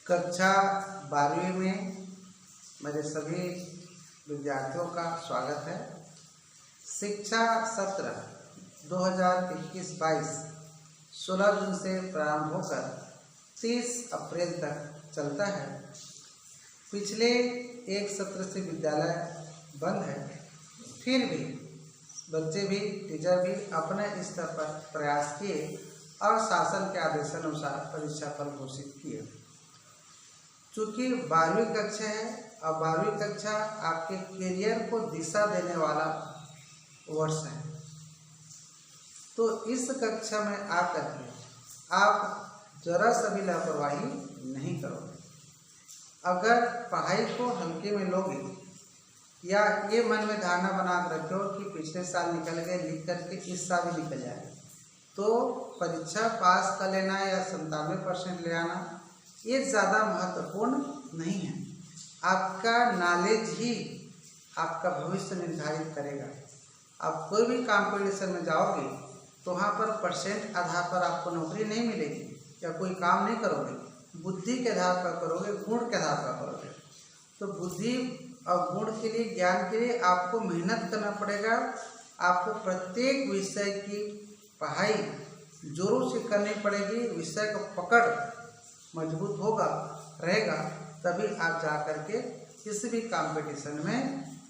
कक्षा 12वीं में मेरे सभी विद्यार्थियों का स्वागत है। शिक्षा सत्र 2021-22 16 जून से प्रारंभ होकर 30 अप्रैल तक चलता है। पिछले एक सत्र से विद्यालय बंद है, फिर भी बच्चे भी टीचर भी अपने स्तर पर प्रयास किए और शासन के आदेशानुसार परीक्षा फल घोषित किए। चूँकि 12वीं कक्षा है और 12वीं कक्षा आपके करियर को दिशा देने वाला वर्ष है, तो इस कक्षा में आकर के आप जरा सा भी लापरवाही नहीं करोगे। अगर पढ़ाई को हल्के में लोगे या ये मन में धारणा बना कर रखे हो कि पिछले साल निकल गए, लिख करके इस साल भी निकल जाए, तो परीक्षा पास कर लेना या 97% ले आना ये ज़्यादा महत्वपूर्ण नहीं है। आपका नॉलेज ही आपका भविष्य निर्धारित करेगा। आप कोई भी कंपटीशन में जाओगे तो वहाँ पर परसेंट आधार पर आपको नौकरी नहीं मिलेगी या कोई काम नहीं करोगे, बुद्धि के आधार पर करोगे, गुण के आधार पर करोगे। तो बुद्धि और गुण के लिए, ज्ञान के लिए आपको मेहनत करना पड़ेगा। आपको प्रत्येक विषय की पढ़ाई जोरों से करनी पड़ेगी। विषय का पकड़ मजबूत होगा रहेगा, तभी आप जा कर के किसी भी कंपटीशन में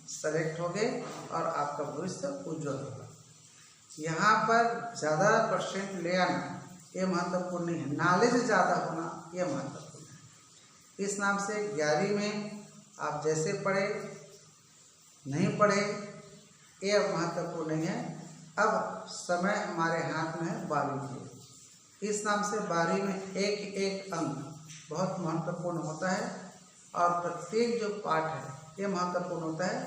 सेलेक्ट होगे और आपका भविष्य उज्जवल होगा। यहाँ पर ज़्यादा परसेंट ले आना ये महत्वपूर्ण नहीं है, नॉलेज ज़्यादा होना ये महत्वपूर्ण है। इस नाम से 11वीं में आप जैसे पढ़े नहीं पढ़े ये अब महत्वपूर्ण नहीं है। अब समय हमारे हाथ में है 12वीं की। इस नाम से 12वीं में एक एक अंक बहुत महत्वपूर्ण होता है और प्रत्येक जो पाठ है ये महत्वपूर्ण होता है।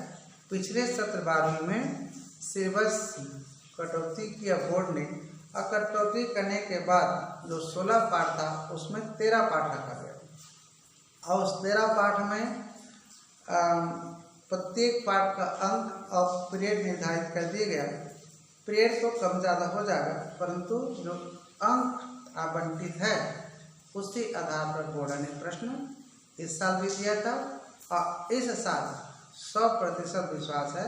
पिछले सत्र 12वीं में सिलेबस कटौती किया बोर्ड ने, और कटौती करने के बाद जो 16 पाठ था उसमें 13 पाठ रखा गया और उस 13 पाठ में प्रत्येक पाठ का अंक और पीरियड निर्धारित कर दिया गया। पीरियड तो कम ज़्यादा हो जाएगा, परंतु जो अंक आवंटित है उसी आधार पर बोर्ड ने प्रश्न इस साल भी दिया था और इस साल 100% विश्वास है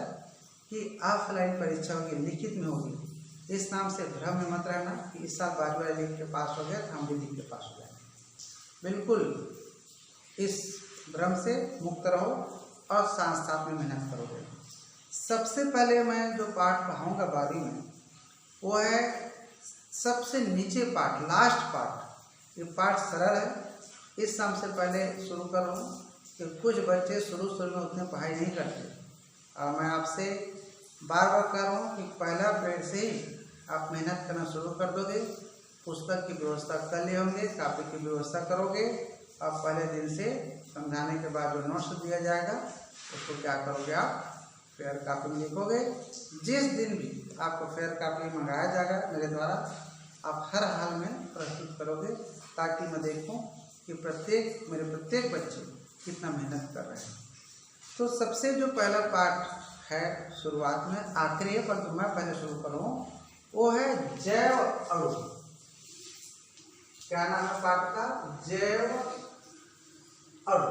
कि ऑफलाइन परीक्षा होगी, लिखित में होगी। इस नाम से भ्रम में मत रहना कि इस साल 12वीं वाले लिख के पास हो गया तो हम भी लिख के पास हो जाएंगे। बिल्कुल इस भ्रम से मुक्त रहो और साथ साथ में मेहनत करोगे। सबसे पहले मैं जो पाठ पढ़ाऊँगा 12वीं में वो है सबसे नीचे पाठ, लास्ट पाठ। ये पाठ सरल है। इस नाम से पहले शुरू कर रहा हूँ कि कुछ बच्चे शुरू में उतने पढ़ाई नहीं करते और मैं आपसे बार बार कह रहा हूँ कि पहला पीरियड से ही आप मेहनत करना शुरू कर दोगे। पुस्तक की व्यवस्था कर लिए होंगे, कॉपी की व्यवस्था करोगे और पहले दिन से समझाने के बाद जो नोट्स दिया जाएगा उसको क्या करोगे, आप फेयर कॉपी में लिखोगे। जिस दिन भी आपको फेयर कॉपी मंगाया जाएगा मेरे द्वारा, आप हर हाल में प्रस्तुत करोगे ताकि मैं देखूं कि मेरे प्रत्येक बच्चे कितना मेहनत कर रहे हैं। तो सबसे जो पहला पाठ है शुरुआत में, आखिरी है पर मैं पहले शुरू करूँ, वो है जैव अणु। क्या नाम है पाठ का? जैव अणु।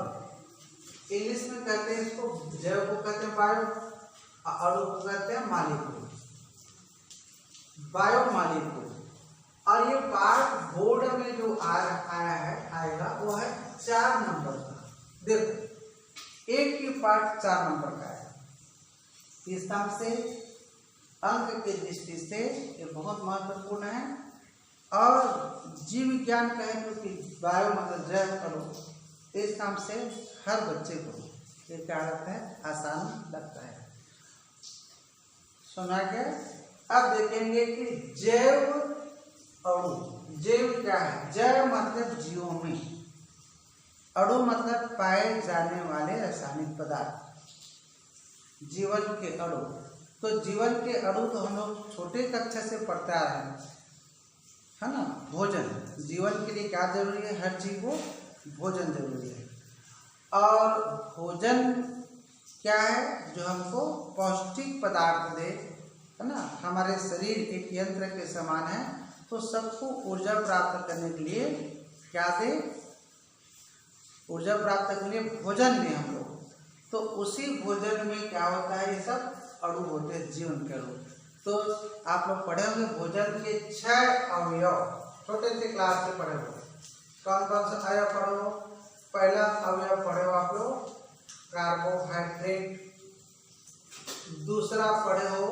इंग्लिश में कहते हैं इसको, जैव को कहते हैं बायो, अणु को कहते हैं मालिक्यूल, बायो मालिक्यूल। और ये पाठ बोर्ड में जो आएगा वो है 4 नंबर का। देखो एक ही पाठ 4 नंबर का है। इस नाम से अंक की दृष्टि से ये बहुत महत्वपूर्ण है। और जीव विज्ञान कहें क्योंकि बायो मतलब जैव करो, इस नाम से हर बच्चे को ये क्या लगता है, आसान लगता है। सुना गया? अब देखेंगे कि जैव अणु। जैव क्या है? जैव मतलब जीवों में, अणु मतलब पाए जाने वाले रासायनिक पदार्थ, जीवन के अणु। तो जीवन के अणु तो हम लोग छोटे कक्षा से पढ़ते आ रहे हैं, है ना। भोजन, जीवन के लिए क्या जरूरी है? हर जीव को भोजन जरूरी है। और भोजन क्या है? जो हमको पौष्टिक पदार्थ दे, है ना। हमारे शरीर एक यंत्र के समान है, तो सबको ऊर्जा प्राप्त करने के लिए क्या दे? ऊर्जा प्राप्त करने के लिए भोजन भी हम लोग, तो उसी भोजन में क्या होता है, ये सब अणु होते हैं, जीवन के अणु। तो आप लोग पढ़े होंगे भोजन के 6 अवयव, छोटे से क्लास में पढ़े हो। कौन कौन सा अवयव पढ़े हो? पहला अवयव पढ़े हो आप लोग कार्बोहाइड्रेट, दूसरा पढ़े हो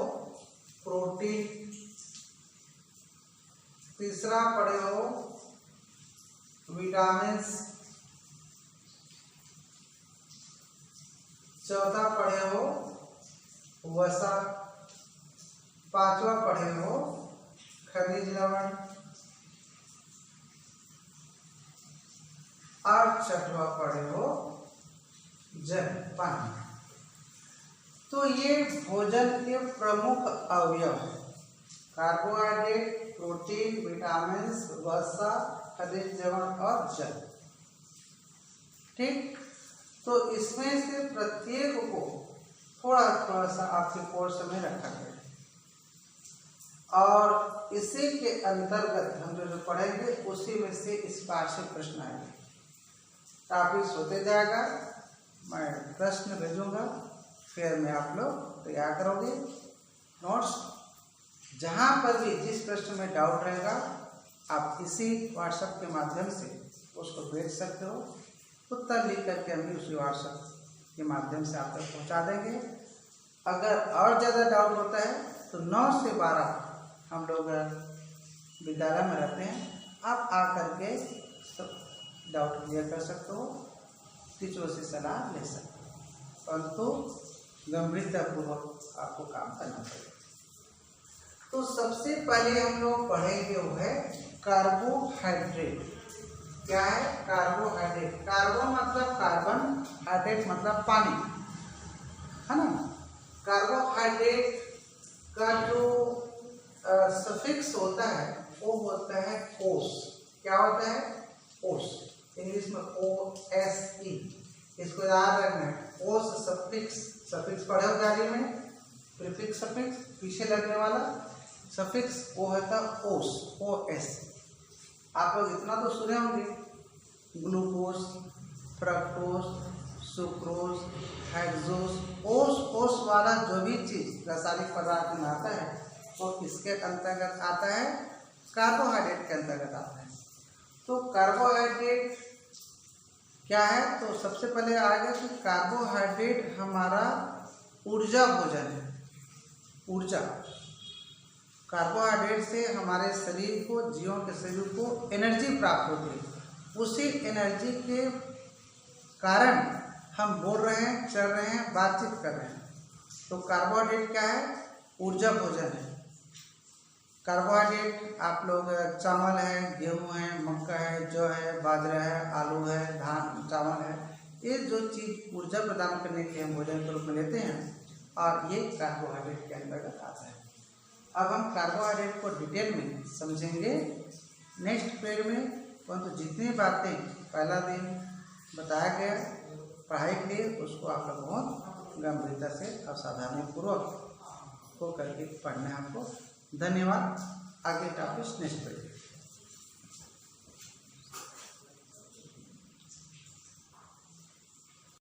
प्रोटीन, तीसरा पढ़े हो विटामिन्स, चौथा पढ़े हो वसा, पांचवा पढ़े हो खनिज लवण, और छठवा पढ़े हो जल, पानी। तो ये भोजन के प्रमुख अवयव है, कार्बोहाइड्रेट, प्रोटीन, विटामिन्स, वसा, खनिज लवण और जल। ठीक, तो इसमें से प्रत्येक को थोड़ा थोड़ा सा आपके कोर्स में रखा गया है, और इसी के अंतर्गत हम जो पढ़ेंगे उसी में से इस पाठ से प्रश्न आएंगे। टॉपिक्स होते जाएगा, मैं प्रश्न भेजूंगा, फिर में आप लोग तैयार करोगे नोट्स। जहाँ पर भी जिस प्रश्न में डाउट रहेगा आप इसी व्हाट्सएप के माध्यम से उसको भेज सकते हो, उत्तर लिख करके हम भी उसी व्हाट्सएप के माध्यम से आप तक पहुँचा देंगे। अगर और ज़्यादा डाउट होता है तो 9 से 12 हम लोग विद्यालय में रहते हैं, आप आकर के सब डाउट क्लियर कर सकते हो, टीचरों से सलाह ले सकते हो, परंतु गंभीरतापूर्वक आपको काम करना पड़ेगा। तो सबसे पहले हम लोग पढ़ेंगे वो है कार्बोहाइड्रेट। क्या है कार्बोहाइड्रेट? कार्बो मतलब कार्बन, हाइड्रेट मतलब पानी, है ना। कार्बोहाइड्रेट का जो सफिक्स होता है वो होता है ओस। क्या होता है? ओस, इंग्लिश में OSE, इसको याद रखना है। ओस सफिक्स, सफिक्स पढ़े हो गाड़ी में, प्रीफिक्स सफिक्स पीछे लगने वाला सफिक्स वो होता है ओस, OS। आप लोग इतना तो सुने होंगे, ग्लूकोज, फ्रक्टोज, सुक्रोज, हेक्सोज, ओस वाला जो भी चीज रासायनिक पदार्थ में आता है वो किसके अंतर्गत आता है? कार्बोहाइड्रेट के अंतर्गत आता है। तो कार्बोहाइड्रेट क्या है? तो सबसे पहले आएगा कि कार्बोहाइड्रेट हमारा ऊर्जा भोजन है। ऊर्जा, कार्बोहाइड्रेट से हमारे शरीर को, जीवों के शरीर को एनर्जी प्राप्त होती है। उसी एनर्जी के कारण हम बोल रहे हैं, चल रहे हैं, बातचीत कर रहे हैं। तो कार्बोहाइड्रेट क्या है? ऊर्जा भोजन है। कार्बोहाइड्रेट आप लोग चावल है, गेहूँ है, मक्का है, जौ है, बाजरा है, आलू है, धान, चावल है, ये जो चीज़ ऊर्जा प्रदान करने के हम भोजन के रूप में लेते हैं, और ये कार्बोहाइड्रेट के अंतर्गत आता है। अब हम कार्बोहाइड्रेट को डिटेल में समझेंगे नेक्स्ट पीरियड में, परंतु जितनी बातें पहला दिन बताया गया पढ़ाई के लिए, उसको आप लोग बहुत गंभीरता से और सावधानीपूर्वक हो करके पढ़ना है आपको। धन्यवाद। आगे टॉपिक नेक्स्ट पीरियड।